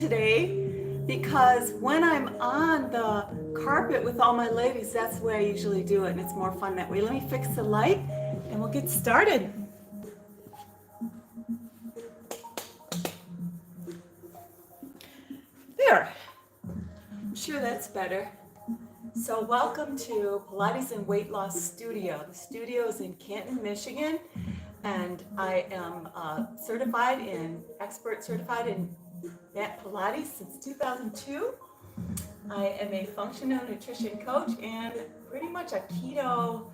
today because when I'm on the carpet with all my ladies, that's the way I usually do it, and it's more fun that way. Let me fix the light and we'll get started. There. I'm sure that's better. So welcome to Pilates and Weight Loss Studio. The studio is in Canton, Michigan, and I am expert certified in mat Pilates since 2002. I am a functional nutrition coach and pretty much a keto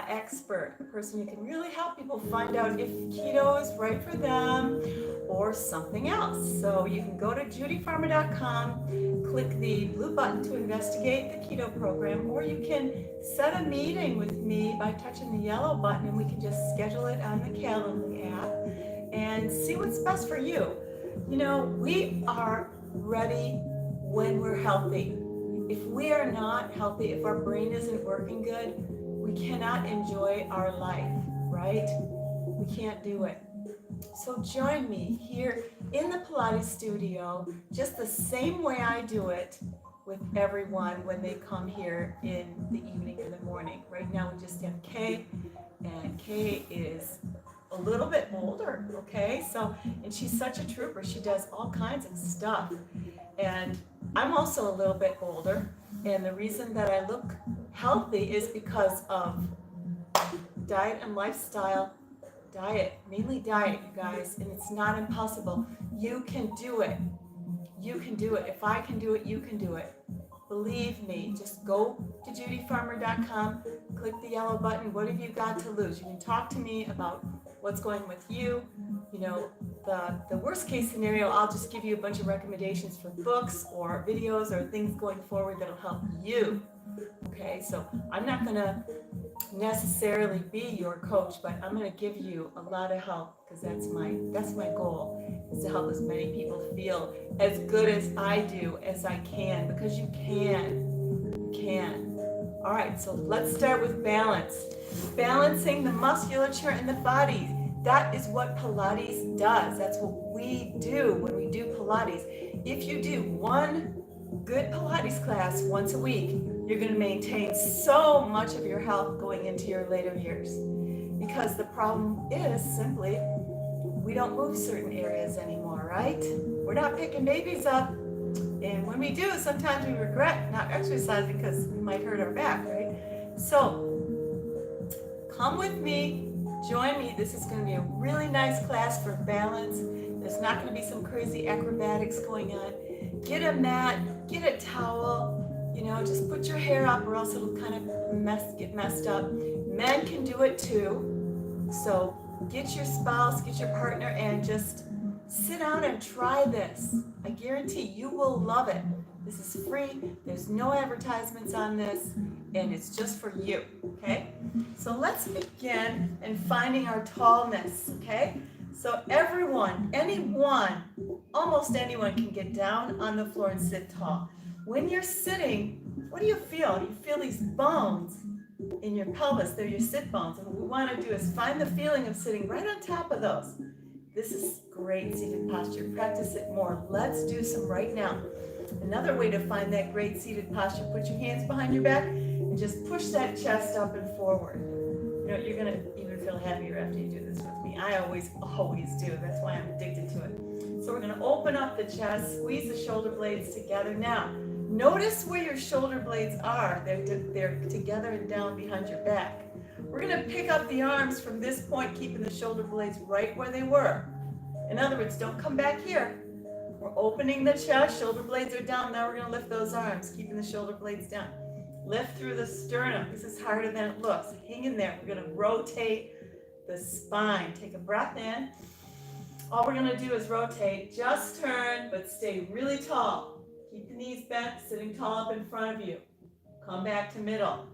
expert, a person who can really help people find out if keto is right for them or something else. So you can go to JudyFarmer.com, click the blue button to investigate the keto program, or you can set a meeting with me by touching the yellow button, and we can just schedule it on the Calendly app and see what's best for you. You know, we are ready when we're healthy. If we are not healthy, if our brain isn't working good, we cannot enjoy our life, right? We can't do it. So join me here in the Pilates studio, just the same way I do it with everyone when they come here in the evening or the morning. Right now we just have Kay, and Kay is a little bit older, okay? So, and she's such a trooper. She does all kinds of stuff. And I'm also a little bit older, and the reason that I look healthy is because of diet and lifestyle. Diet, mainly diet, you guys, and it's not impossible. You can do it. You can do it. If I can do it, you can do it. Believe me, just go to JudyFarmer.com, click the yellow button. What have you got to lose? You can talk to me about what's going with you. You know, the worst case scenario, I'll just give you a bunch of recommendations for books or videos or things going forward that'll help you. Okay, so I'm not going to necessarily be your coach, but I'm going to give you a lot of help, because that's my goal, is to help as many people feel as good as I do as I can, because you can. All right, so let's start with balance. Balancing the musculature in the body. That is what Pilates does. That's what we do when we do Pilates. If you do one good Pilates class once a week, you're going to maintain so much of your health going into your later years. Because the problem is simply we don't move certain areas anymore, right? We're not picking babies up. And when we do, sometimes we regret not exercising because we might hurt our back, right? So come with me, join me. This is going to be a really nice class for balance. There's not going to be some crazy acrobatics going on. Get a mat, get a towel, you know, just put your hair up or else it'll kind of get messed up. Men can do it too. So get your spouse, get your partner, and just sit down and try this. I guarantee you will love it. This is free. There's no advertisements on this, and it's just for you, okay? So let's begin in finding our tallness, okay? So everyone, almost anyone can get down on the floor and sit tall. When you're sitting, what do you feel? You feel these bones in your pelvis. They're your sit bones. And what we want to do is find the feeling of sitting right on top of those. This is great seated posture. Practice it more. Let's do some right now. Another way to find that great seated posture, put your hands behind your back and just push that chest up and forward. You know, you're going to even feel happier after you do this with me. I always do. That's why I'm addicted to it. So we're going to open up the chest, squeeze the shoulder blades together. Now, notice where your shoulder blades are. They're together and down behind your back. We're going to pick up the arms from this point, keeping the shoulder blades right where they were. In other words, don't come back here. We're opening the chest, shoulder blades are down. Now we're going to lift those arms, keeping the shoulder blades down. Lift through the sternum. This is harder than it looks. Hang in there. We're going to rotate the spine. Take a breath in. All we're going to do is rotate. Just turn, but stay really tall. Keep the knees bent, sitting tall up in front of you. Come back to middle.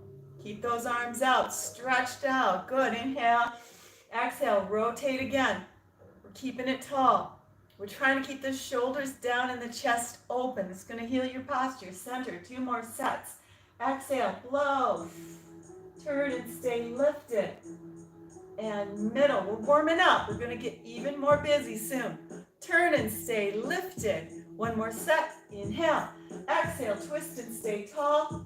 Keep those arms out, stretched out. Good. Inhale. Exhale. Rotate again. We're keeping it tall. We're trying to keep the shoulders down and the chest open. It's going to heal your posture. Center. 2 more sets. Exhale. Blow. Turn and stay lifted. And middle. We're warming up. We're going to get even more busy soon. Turn and stay lifted. One more set. Inhale. Exhale, twist and stay tall.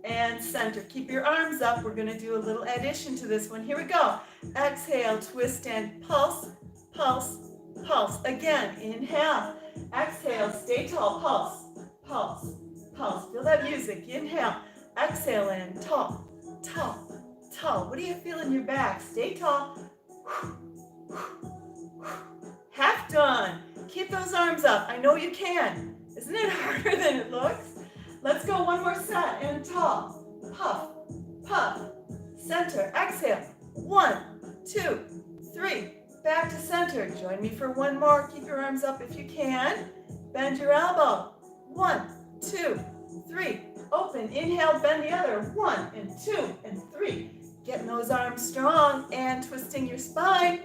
And center. Keep your arms up. We're going to do a little addition to this one. Here we go. Exhale, twist and pulse, pulse, pulse. Again, inhale. Exhale, stay tall, pulse, pulse, pulse. Feel that music. Inhale. Exhale and tall, tall, tall. What do you feel in your back? Stay tall. Half done. Keep those arms up. I know you can. Isn't it harder than it looks? Let's go one more set and tall. Puff, puff, center. Exhale. 1, 2, 3. Back to center. Join me for one more. Keep your arms up if you can. Bend your elbow. 1, 2, 3. Open. Inhale, bend the other. 1 and 2 and 3. Getting those arms strong and twisting your spine.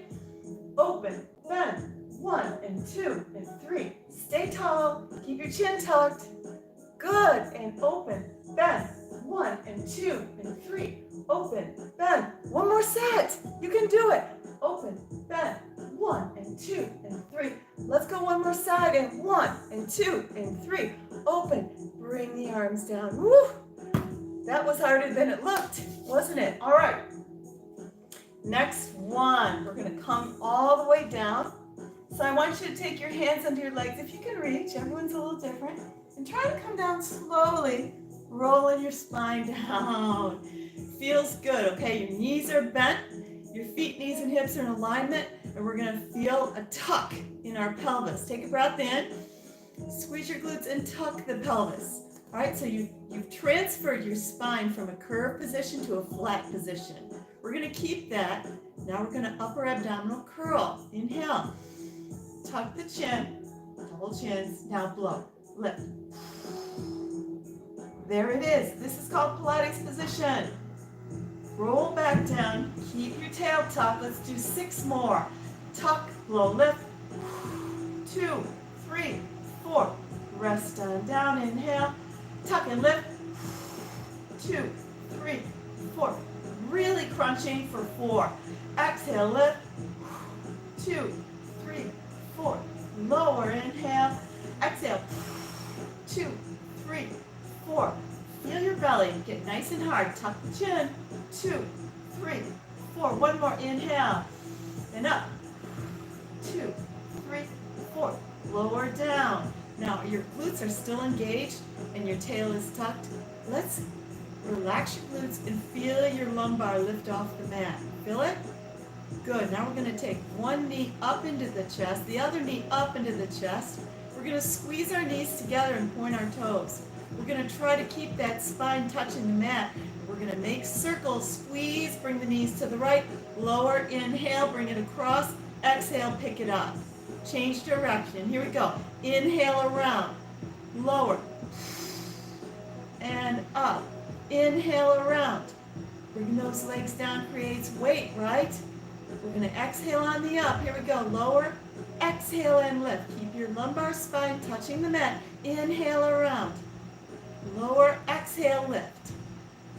Open, bend. 1 and 2 and 3. Stay tall. Keep your chin tucked. Good. And open, bend. 1 and 2 and 3. Open, bend. One more set. You can do it. Open, bend. 1 and 2 and 3. Let's go one more side. And 1 and 2 and 3. Open. Bring the arms down. Woo! That was harder than it looked, wasn't it? All right. Next one. We're going to come all the way down. So I want you to take your hands under your legs if you can reach. Everyone's a little different. And try to come down slowly, rolling your spine down. Feels good, okay? Your knees are bent. Your feet, knees, and hips are in alignment. And we're going to feel a tuck in our pelvis. Take a breath in. Squeeze your glutes and tuck the pelvis. All right, so you've transferred your spine from a curved position to a flat position. We're going to keep that. Now we're going to upper abdominal curl. Inhale. Tuck the chin. Double chins. Now blow. Lift. There it is. This is called Pilates position. Roll back down. Keep your tail tucked. Let's do 6 more. Tuck, blow, lift. 2, 3, 4. Rest on down. Inhale. Tuck and lift. 2, 3, 4. Really crunching for 4. Exhale, lift. 2, 3, 4. Lower. Inhale. Exhale. 2, 3, 4. Feel your belly. Get nice and hard. Tuck the chin. 2, 3, 4. One more. Inhale. And up. 2, 3, 4. Lower down. Now your glutes are still engaged and your tail is tucked. Let's relax your glutes and feel your lumbar lift off the mat. Feel it? Good. Now we're going to take one knee up into the chest, the other knee up into the chest. We're going to squeeze our knees together and point our toes. We're going to try to keep that spine touching the mat. We're going to make circles. Squeeze, bring the knees to the right. Lower, inhale, bring it across. Exhale, pick it up. Change direction. Here we go. Inhale around. Lower. And up. Inhale around. Bring those legs down, creates weight, right? We're going to exhale on the up. Here we go. Lower. Exhale and lift. Keep your lumbar spine touching the mat. Inhale around. Lower. Exhale, lift.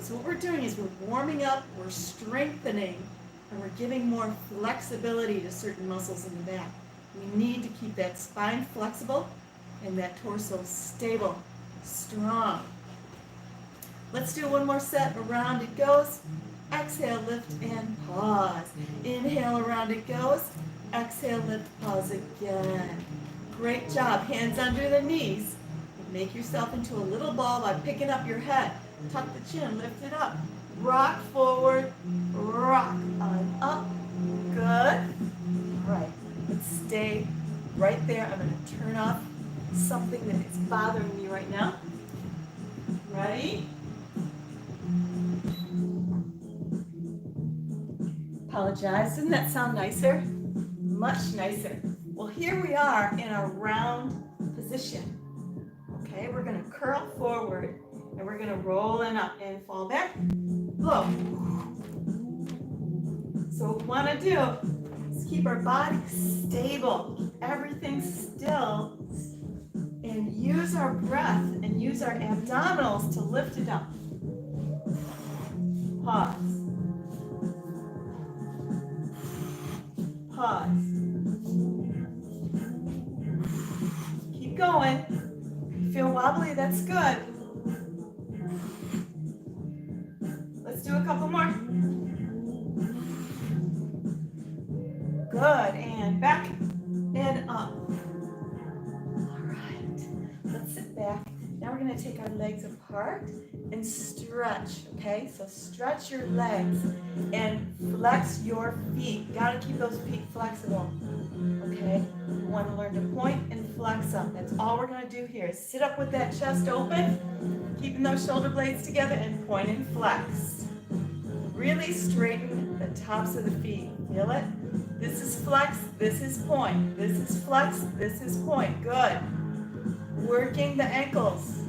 So what we're doing is we're warming up, we're strengthening, and we're giving more flexibility to certain muscles in the back. We need to keep that spine flexible and that torso stable, strong. Let's do one more set. Around it goes. Exhale, lift, and pause. Inhale, around it goes. Exhale, lift, pause again. Great job. Hands under the knees. Make yourself into a little ball by picking up your head. Tuck the chin, lift it up. Rock forward, rock on up. Good. All right. Let's stay right there. I'm going to turn off something that is bothering me right now. Ready? Apologize. Doesn't that sound nicer? Much nicer. Well, here we are in a round position. Okay, we're going to curl forward and we're going to roll and up and fall back. Blow. So what we want to do is keep our body stable, keep everything still, and use our breath and use our abdominals to lift it up. Pause. Pause. Keep going. Feel wobbly, that's good. Let's do a couple more. Good, and back and up. All right, let's sit back. Now we're gonna take our legs apart and stretch, okay? So stretch your legs and flex your feet. You gotta keep those feet flexible, okay? You wanna learn to point and flex them. That's all we're gonna do here. Sit up with that chest open, keeping those shoulder blades together, and point and flex. Really straighten the tops of the feet. Feel it? This is flex, this is point. This is flex, this is point. Good. Working the ankles.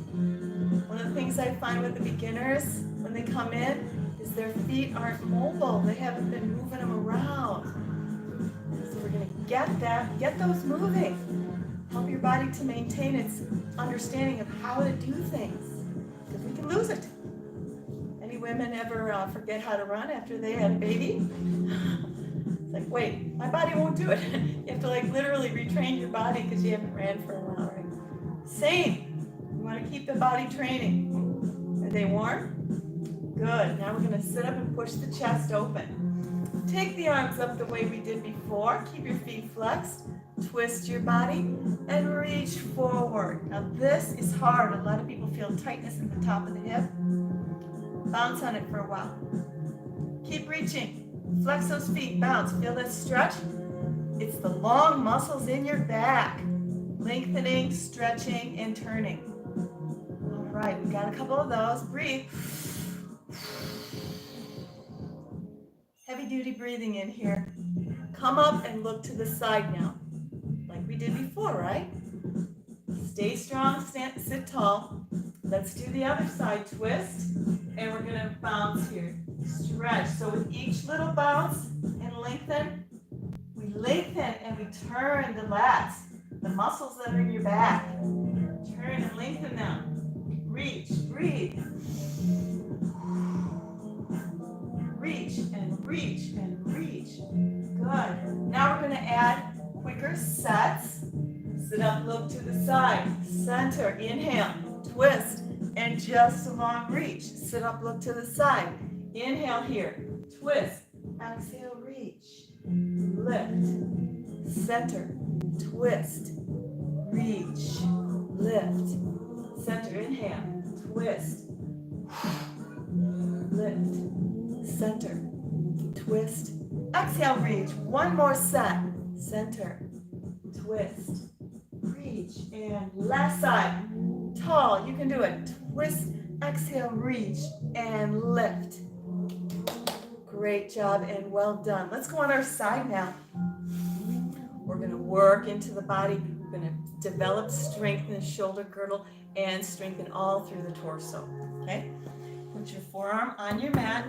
One of the things I find with the beginners when they come in is their feet aren't mobile. They haven't been moving them around. So we're going to get those moving. Help your body to maintain its understanding of how to do things. Because we can lose it. Any women ever forget how to run after they had a baby? It's like, wait, my body won't do it. You have to like literally retrain your body because you haven't ran for a while, right? Same. You want to keep the body training. Are they warm? Good. Now we're going to sit up and push the chest open. Take the arms up the way we did before. Keep your feet flexed. Twist your body and reach forward. Now this is hard. A lot of people feel tightness at the top of the hip. Bounce on it for a while. Keep reaching. Flex those feet. Bounce. Feel that stretch? It's the long muscles in your back. Lengthening, stretching, and turning. All right, we got a couple of those. Breathe. Heavy duty breathing in here. Come up and look to the side now, like we did before, right? Stay strong, sit tall. Let's do the other side, twist, and we're gonna bounce here. Stretch, so with each little bounce and lengthen, we lengthen and we turn the lats. The muscles that are in your back. Turn and lengthen them. Reach, breathe. Reach and reach and reach. Good. Now we're going to add quicker sets. Sit up, look to the side. Center, inhale, twist, and just a long reach. Sit up, look to the side. Inhale here, twist, exhale, reach. Lift, center, twist, reach, lift, center, inhale, twist, lift, center, twist, exhale, reach. One more set, center, twist, reach, and last side, tall, you can do it, twist, exhale, reach, and lift. Great job and well done. Let's go on our side now. We're going to work into the body. We're going to develop strength in the shoulder girdle and strengthen all through the torso. Okay? Put your forearm on your mat.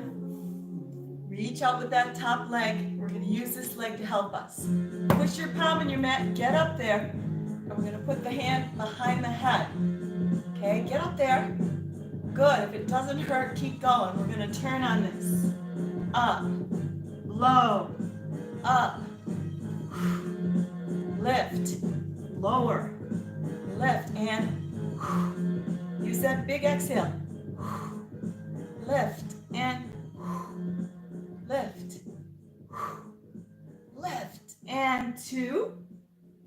Reach out with that top leg. We're going to use this leg to help us. Push your palm on your mat. Get up there. And we're going to put the hand behind the head. Okay? Get up there. Good. If it doesn't hurt, keep going. We're going to turn on this. Up. Low. Up. Lift, lower, lift, and use that big exhale. Lift, and lift, lift, and two,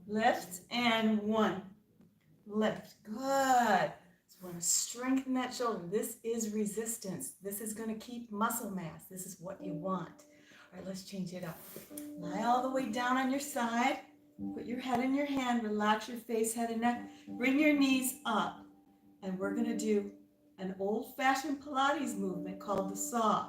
lift, and one, lift. Good. So we want to strengthen that shoulder. This is resistance. This is going to keep muscle mass. This is what you want. All right, let's change it up. Lie all the way down on your side. Put your head in your hand, relax your face, head and neck. Bring your knees up. And we're going to do an old-fashioned Pilates movement called the saw.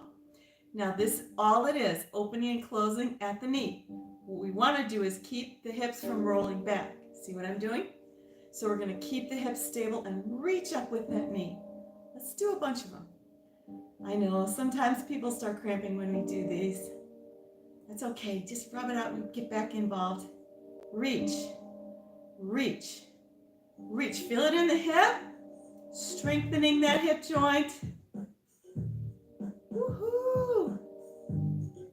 Now this, all it is, opening and closing at the knee. What we want to do is keep the hips from rolling back. See what I'm doing? So we're going to keep the hips stable and reach up with that knee. Let's do a bunch of them. I know, sometimes people start cramping when we do these. That's okay, just rub it out and get back involved. Reach, reach, reach. Feel it in the hip, strengthening that hip joint. Woohoo!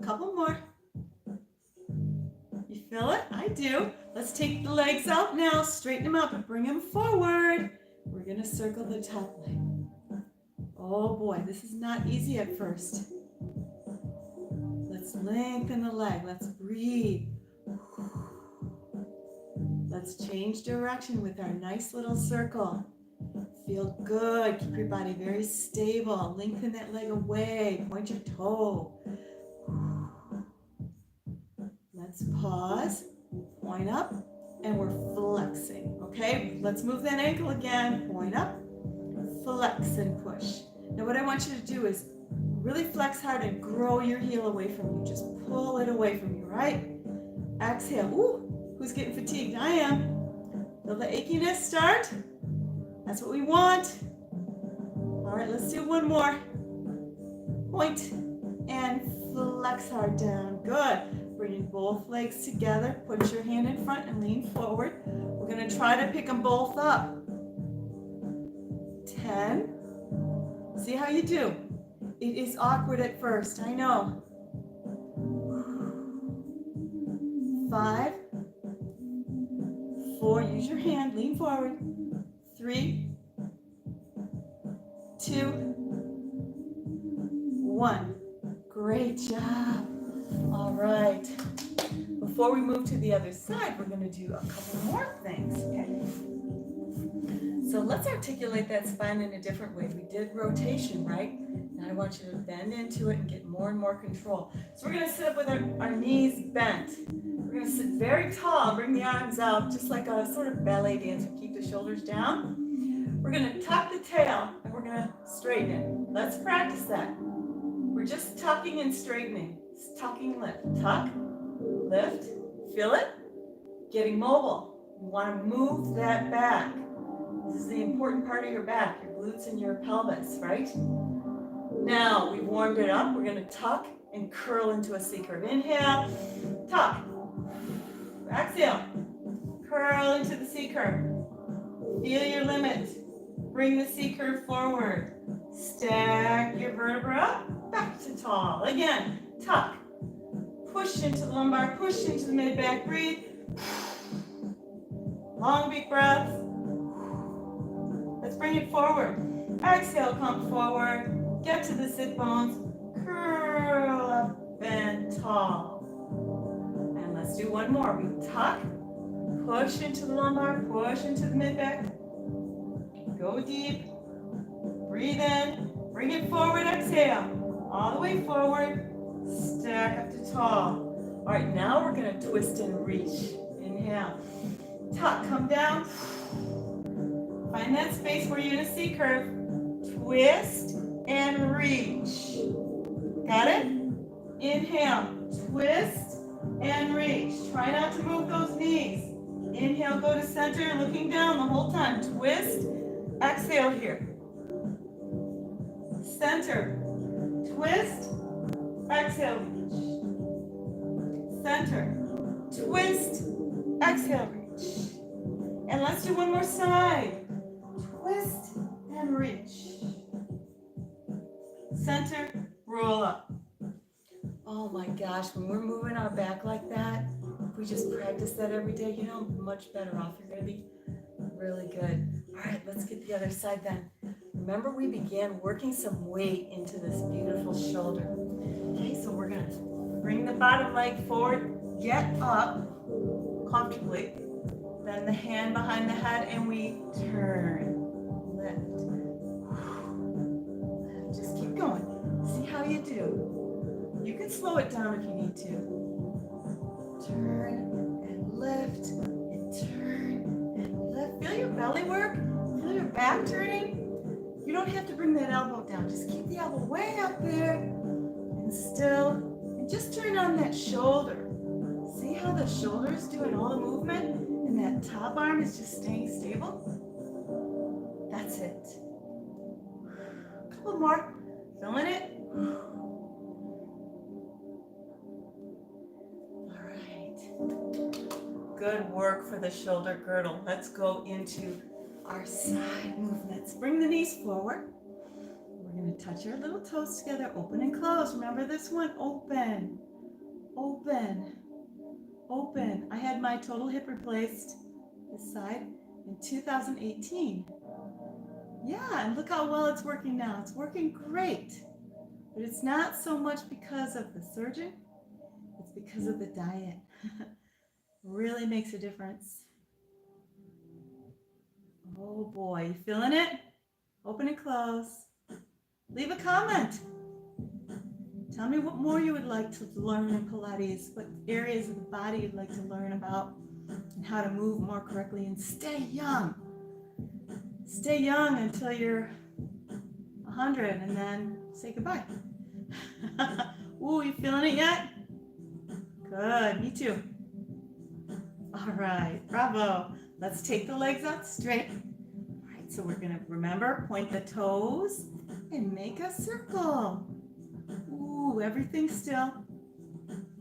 Couple more. You feel it? I do. Let's take the legs out now, straighten them up and bring them forward. We're gonna circle the top leg. Oh boy, this is not easy at first. Let's lengthen the leg, let's breathe. Let's change direction with our nice little circle. Feel good, keep your body very stable. Lengthen that leg away, point your toe. Let's pause, point up, and we're flexing, okay? Let's move that ankle again, point up, flex and push. Now what I want you to do is really flex hard and grow your heel away from you. Just pull it away from you, right? Exhale. Ooh, who's getting fatigued? I am. Feel the achiness start? That's what we want. All right, let's do one more. Point and flex hard down. Good. Bringing both legs together. Put your hand in front and lean forward. We're going to try to pick them both up. 10. See how you do. It is awkward at first, I know. 5, 4, use your hand, lean forward. 3, 2, 1. Great job. All right. Before we move to the other side, we're going to do a couple more things, okay? So let's articulate that spine in a different way. We did rotation, right? Now I want you to bend into it and get more and more control. So we're going to sit up with our knees bent. We're going to sit very tall, bring the arms out, just like a sort of ballet dancer. Keep the shoulders down. We're going to tuck the tail, and we're going to straighten it. Let's practice that. We're just tucking and straightening. It's tucking, lift. Tuck, lift, feel it. Getting mobile. You want to move that back. This is the important part of your back, your glutes and your pelvis, right? Now, we've warmed it up. We're going to tuck and curl into a C-curve. Inhale, tuck. Exhale, curl into the C-curve. Feel your limit. Bring the C-curve forward. Stack your vertebra back to tall. Again, tuck. Push into the lumbar, push into the mid-back. Breathe. Long, big breath. Let's bring it forward. Exhale, come forward. Get to the sit bones. Curl up and tall. And let's do one more. We tuck. Push into the lumbar. Push into the mid-back. Go deep. Breathe in. Bring it forward. Exhale. All the way forward. Stack up to tall. All right, now we're going to twist and reach. Inhale. Tuck. Come down. Find that space where you're in a C-curve. Twist and reach. Got it? Inhale. Twist and reach. Try not to move those knees. Inhale, go to center, looking down the whole time. Twist. Exhale here. Center. Twist. Exhale, reach. Center. Twist. Exhale, reach. And let's do one more side. Twist and reach. Center, roll up. Oh my gosh, when we're moving our back like that, if we just practice that every day, you know how much better off you're going to be. Really good. All right, let's get the other side then. Remember, we began working some weight into this beautiful shoulder. Okay, so we're going to bring the bottom leg forward, get up comfortably, then the hand behind the head, and we turn, lift. Just keep going. See how you do. You can slow it down if you need to. Turn and lift, and turn and lift. Feel your belly work. Feel your back turning. You don't have to bring that elbow down. Just keep the elbow way up there and still. And just turn on that shoulder. See how the shoulder is doing all the movement and that top arm is just staying stable? That's it. A couple more. Feeling it? All right. Good work for the shoulder girdle. Let's go into our side movements. Bring the knees forward. We're going to touch our little toes together. Open and close. Remember this one? Open. Open. open. I had my total hip replaced, this side, in 2018. Yeah, and look how well it's working now. It's working great. But it's not so much because of the surgeon, it's because of the diet. Really makes a difference. Oh boy, you feeling it? Open and close. Leave a comment. Tell me what more you would like to learn in Pilates, what areas of the body you'd like to learn about, and how to move more correctly and stay young. Stay young until you're 100 and then say goodbye. Ooh, you feeling it yet? Good, me too. All right, bravo. Let's take the legs out straight. All right, so we're gonna, remember, point the toes and make a circle. Ooh, everything still.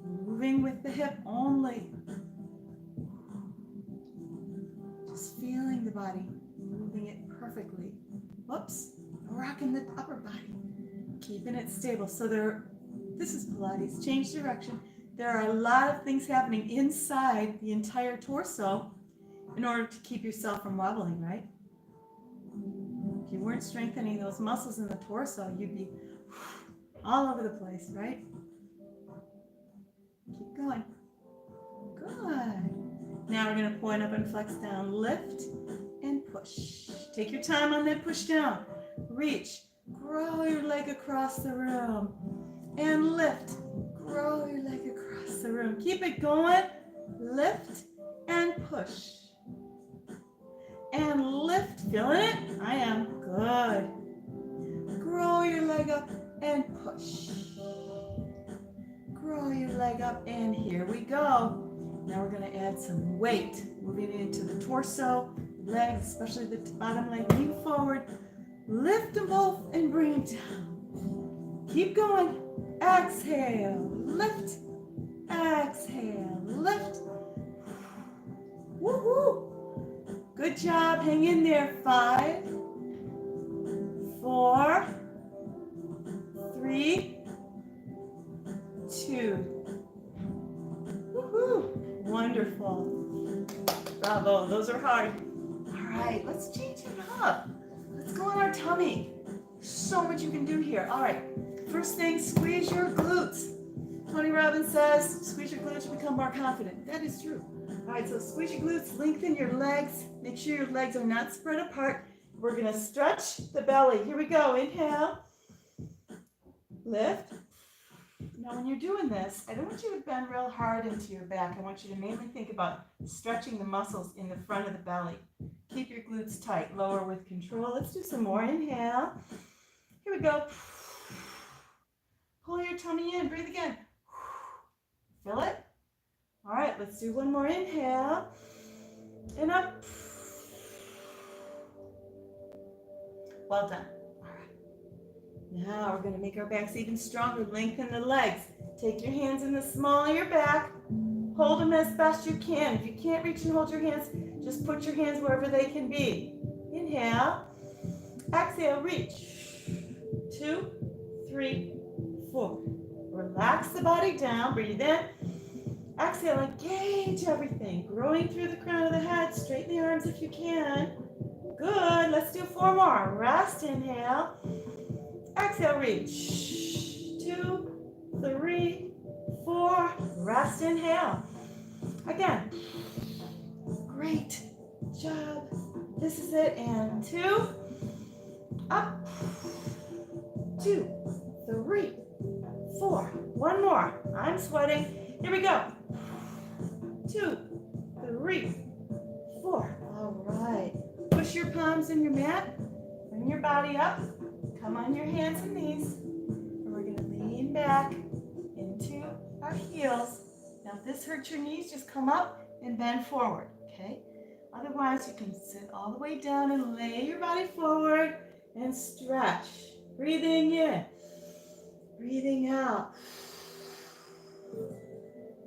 Moving with the hip only. Just feeling the body, moving it perfectly. Whoops, rocking the upper body. Keeping it stable. So this is Pilates, change direction. There are a lot of things happening inside the entire torso in order to keep yourself from wobbling, right? If you weren't strengthening those muscles in the torso, you'd be all over the place, right? Keep going. Good. Now we're going to point up and flex down, lift and push. Take your time on that push down. Reach. Grow your leg across the room. And lift. Grow your leg across the room. Keep it going. Lift and push. And lift. Feeling it? I am. Good. Grow your leg up and push. Grow your leg up and here we go. Now we're going to add some weight. Moving into the torso, legs, especially the bottom leg. Lean forward. Lift them both and bring them down. Keep going. Exhale. Lift. Exhale. Lift. Woohoo! Good job. Hang in there. 5, 4, 3, 2. Woohoo! Wonderful. Bravo. Those are hard. All right, let's change it up. Let's go on our tummy. So much you can do here. All right. First thing, squeeze your glutes. Tony Robbins says, squeeze your glutes to become more confident. That is true. All right, so squeeze your glutes, lengthen your legs. Make sure your legs are not spread apart. We're going to stretch the belly. Here we go. Inhale. Lift. Now, when you're doing this, I don't want you to bend real hard into your back. I want you to mainly think about stretching the muscles in the front of the belly. Keep your glutes tight. Lower with control. Let's do some more. Inhale. Here we go. Pull your tummy in. Breathe again. Feel it? All right, let's do one more. Inhale. And up. Well done. Now we're going to make our backs even stronger. Lengthen the legs. Take your hands in the small of your back. Hold them as best you can. If you can't reach and hold your hands, just put your hands wherever they can be. Inhale. Exhale, reach. 2, 3, 4. Relax the body down. Breathe in. Exhale, engage everything. Growing through the crown of the head. Straighten the arms if you can. Good. Let's do 4 more. Rest. Inhale. Exhale, reach. 2, 3, 4. Rest, inhale. Again. Great job. This is it. And 2. Up. 2, 3, 4. One more. I'm sweating. Here we go. 2, 3, 4. All right. Push your palms in your mat. Bring your body up. Come on your hands and knees, and we're going to lean back into our heels. Now, if this hurts your knees, just come up and bend forward, okay? Otherwise, you can sit all the way down and lay your body forward and stretch. Breathing in, breathing out.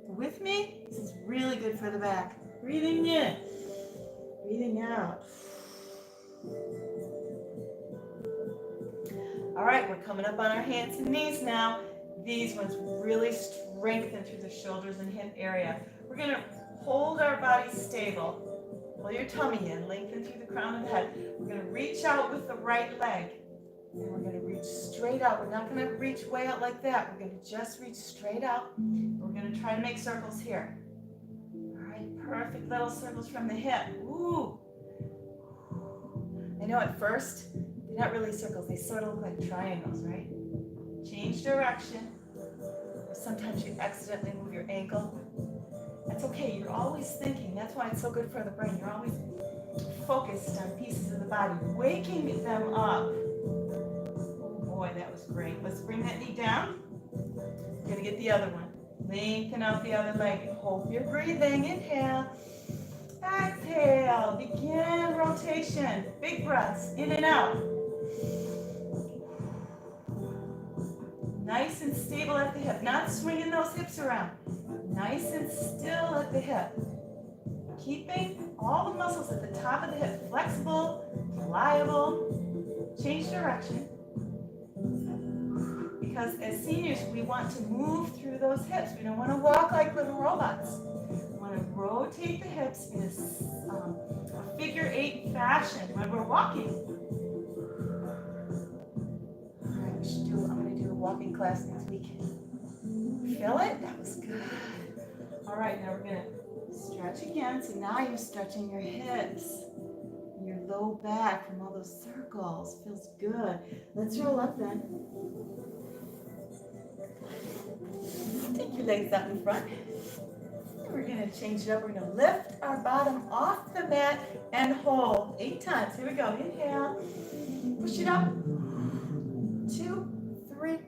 With me, this is really good for the back. Breathing in, breathing out. All right, we're coming up on our hands and knees now. These ones really strengthen through the shoulders and hip area. We're gonna hold our body stable. Pull your tummy in, lengthen through the crown of the head. We're gonna reach out with the right leg. And we're gonna reach straight out. We're not gonna reach way out like that. We're gonna just reach straight out. We're gonna try to make circles here. All right, perfect little circles from the hip. Ooh. I know at first, they're not really circles. They sort of look like triangles, right? Change direction. Or sometimes you accidentally move your ankle. That's okay, you're always thinking. That's why it's so good for the brain. You're always focused on pieces of the body, waking them up. Oh boy, that was great. Let's bring that knee down. We're gonna get the other one. Lengthen out the other leg. Hope you're breathing. Inhale. Exhale. Begin rotation. Big breaths, in and out. Nice and stable at the hip, not swinging those hips around. Nice and still at the hip. Keeping all the muscles at the top of the hip flexible, pliable. Change direction. Because as seniors, we want to move through those hips. We don't want to walk like little robots. We want to rotate the hips in a figure 8 fashion when we're walking. All right, I'm going to do a walking class next week. Feel it? That was good. All right, now we're going to stretch again. So now you're stretching your hips, your low back from all those circles. Feels good. Let's roll up then. Take your legs out in front. And we're going to change it up. We're going to lift our bottom off the mat and hold 8 times. Here we go. Inhale. Push it up. 2, 3,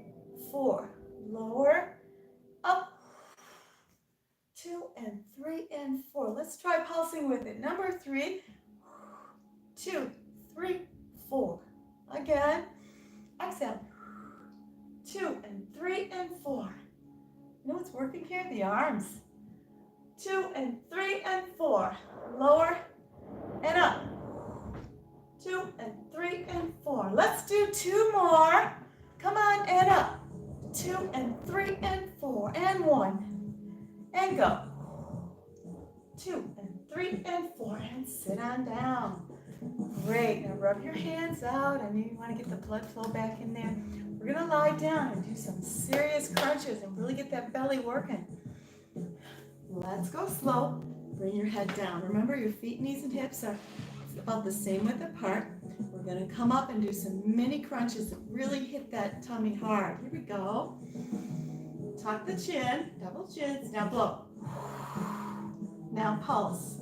4. Lower. Up. 2 and 3 and 4. Let's try pulsing with it. Number 3. 2, 3, 4. Again. Exhale. 2 and 3 and 4. You know what's working here? The arms. 2 and 3 and 4. Lower and up. 2 and 3 and 4. Let's do 2 more. Come on, and up. 2 and 3 and 4. And 1. And go. 2 and 3 and 4. And sit on down. Great. Now rub your hands out. I know you want to get the blood flow back in there. We're going to lie down and do some serious crunches and really get that belly working. Let's go slow. Bring your head down. Remember, your feet, knees, and hips are about the same width apart. We're going to come up and do some mini crunches that really hit that tummy hard. Here we go. Tuck the chin, double chins. Now blow. Now pulse.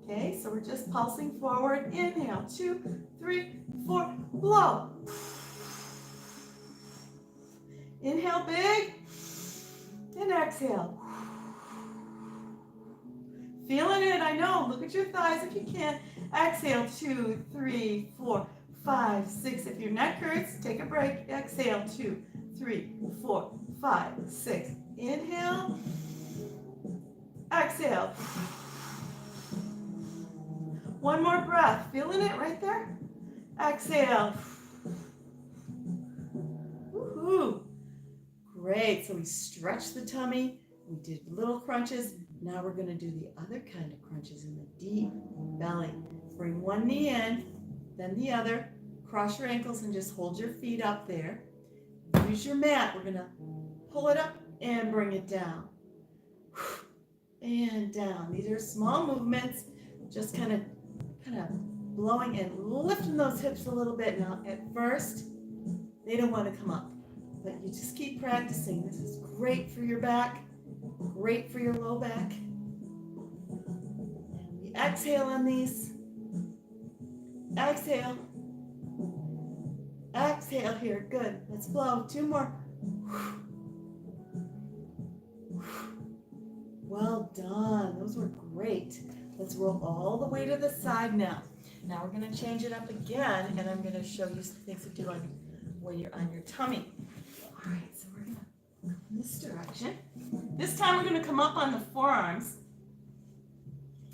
Okay, so we're just pulsing forward. Inhale, 2, 3, 4, blow. Inhale big, and exhale. Feeling it, I know. Look at your thighs if you can. Exhale, 2, 3, 4, 5, 6. If your neck hurts, take a break. Exhale, 2, 3, 4, 5, 6. Inhale. Exhale. One more breath. Feeling it right there? Exhale. Woohoo. Great. So we stretched the tummy. We did little crunches. Now we're going to do the other kind of crunches in the deep belly. Bring one knee in, then the other. Cross your ankles and just hold your feet up there. Use your mat. We're going to pull it up and bring it down. And down. These are small movements, just kind of blowing and lifting those hips a little bit. Now, at first, they don't want to come up, but you just keep practicing. This is great for your back, great for your low back. And we exhale on these. Exhale. Exhale here. Good. Let's blow. 2 more. Well done. Those were great. Let's roll all the way to the side now. Now we're going to change it up again, and I'm going to show you some things to do when you're on your tummy. All right, so we're going to go in this direction. This time we're going to come up on the forearms.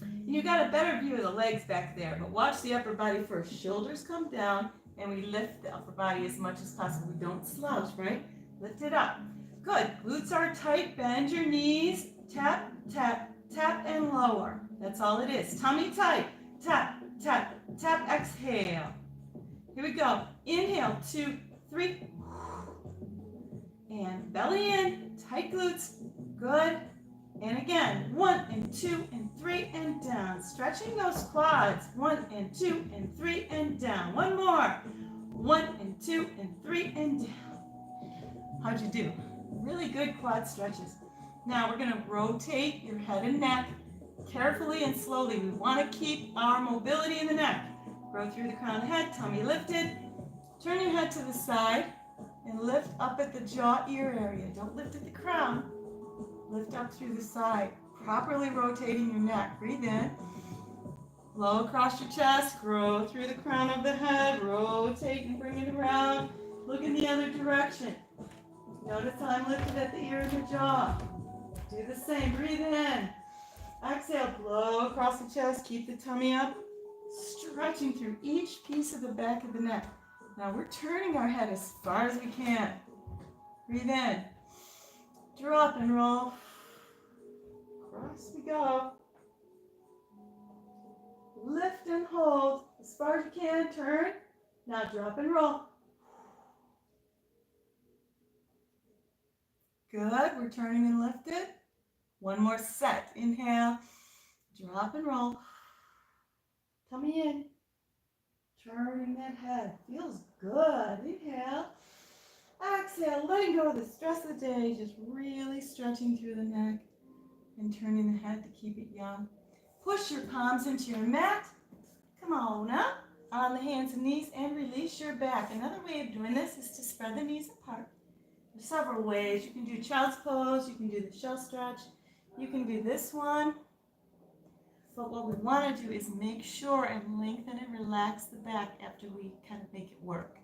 And you got a better view of the legs back there, but watch the upper body first. Shoulders come down, and we lift the upper body as much as possible. We don't slouch, right? Lift it up. Good. Glutes are tight. Bend your knees. Tap, tap, tap and lower. That's all it is. Tummy tight. Tap, tap, tap. Exhale. Here we go. Inhale, 2, 3. And belly in, tight glutes. Good. And again, 1 and 2 and 3 and down. Stretching those quads. 1 and 2 and 3 and down. One more. 1 and 2 and 3 and down. How'd you do? Really good quad stretches. Now we're going to rotate your head and neck carefully and slowly. We want to keep our mobility in the neck. Grow through the crown of the head, tummy lifted. Turn your head to the side and lift up at the jaw ear area. Don't lift at the crown. Lift up through the side, properly rotating your neck. Breathe in. Blow across your chest. Grow through the crown of the head. Rotate and bring it around. Look in the other direction. Notice how I'm lifted at the ear of the jaw. Do the same. Breathe in. Exhale. Blow across the chest. Keep the tummy up. Stretching through each piece of the back of the neck. Now we're turning our head as far as we can. Breathe in. Drop and roll. Across we go. Lift and hold as far as you can. Turn. Now drop and roll. Good. We're turning and lifted. One more set. Inhale. Drop and roll. Tummy in. Turning that head. Feels good. Inhale. Exhale. Letting go of the stress of the day. Just really stretching through the neck and turning the head to keep it young. Push your palms into your mat. Come on up on the hands and knees and release your back. Another way of doing this is to spread the knees apart. There's several ways. You can do child's pose. You can do the shell stretch. You can do this one. But what we want to do is make sure and lengthen and relax the back after we kind of make it work.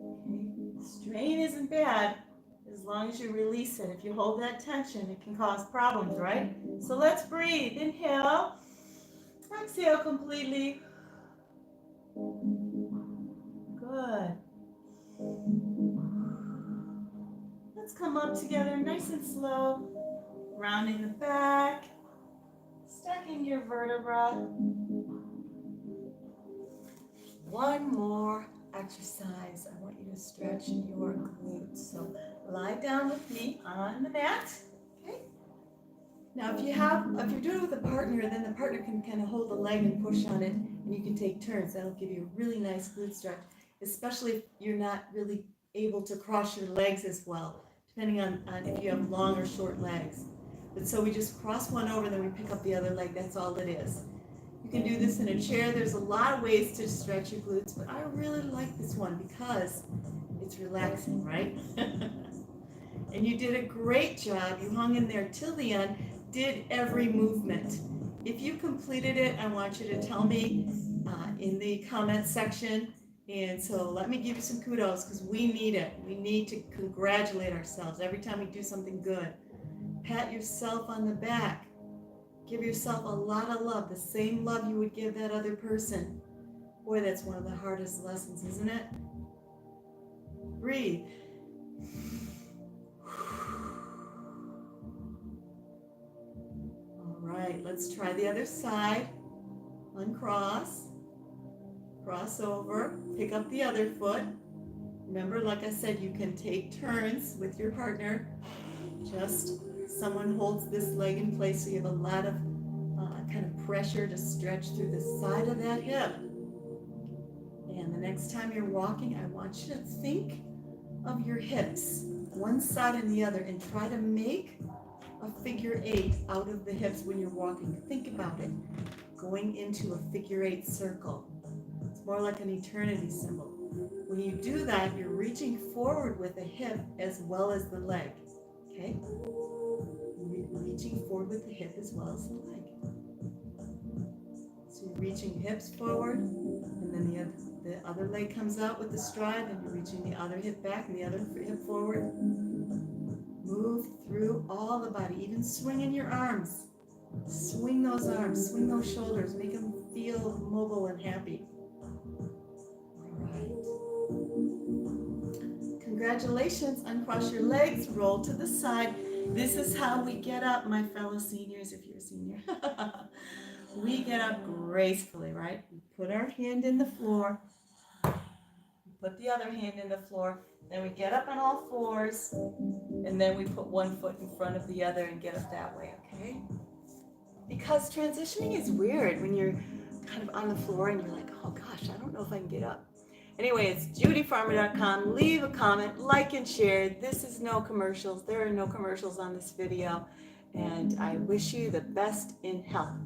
Okay. Strain isn't bad as long as you release it. If you hold that tension, it can cause problems, right? So let's breathe. Inhale. Exhale completely. Good. Let's come up together nice and slow. Rounding the back. Stacking your vertebra. One more exercise. I want you to stretch your glutes. So lie down with me on the mat. Okay. Now if you're doing it with a partner, then the partner can kind of hold the leg and push on it, and you can take turns. That'll give you a really nice glute stretch, especially if you're not really able to cross your legs as well, depending on if you have long or short legs. But so we just cross one over, then we pick up the other leg. That's all it is. You can do this in a chair. There's a lot of ways to stretch your glutes, but I really like this one because it's relaxing, right? And you did a great job. You hung in there till the end, did every movement. If you completed it, I want you to tell me in the comment section. And so let me give you some kudos because we need it. We need to congratulate ourselves every time we do something good. Pat yourself on the back. Give yourself a lot of love, the same love you would give that other person. Boy, that's one of the hardest lessons, isn't it? Breathe. All right, let's try the other side. Uncross. Cross over. Pick up the other foot. Remember, like I said, you can take turns with your partner. Just someone holds this leg in place so you have a lot of kind of pressure to stretch through the side of that hip. And the next time you're walking, I want you to think of your hips, one side and the other, and try to make a figure 8 out of the hips when you're walking. Think about it, going into a figure 8 circle. It's more like an eternity symbol. When you do that, you're reaching forward with the hip as well as the leg. Okay? Reaching forward with the hip as well as the leg. So you're reaching hips forward, and then the other leg comes out with the stride, and you're reaching the other hip back and the other hip forward. Move through all the body, even swinging your arms. Swing those arms, swing those shoulders, make them feel mobile and happy. All right. Congratulations. Uncross your legs, roll to the side. This is how we get up, my fellow seniors, if you're a senior. We get up gracefully, right? We put our hand in the floor, put the other hand in the floor, then we get up on all fours, and then we put one foot in front of the other and get up that way, okay? Because transitioning is weird when you're kind of on the floor and you're like, oh gosh, I don't know if I can get up. Anyway, it's JudyFarmer.com. Leave a comment, like and share. This is no commercials. There are no commercials on this video. And I wish you the best in health.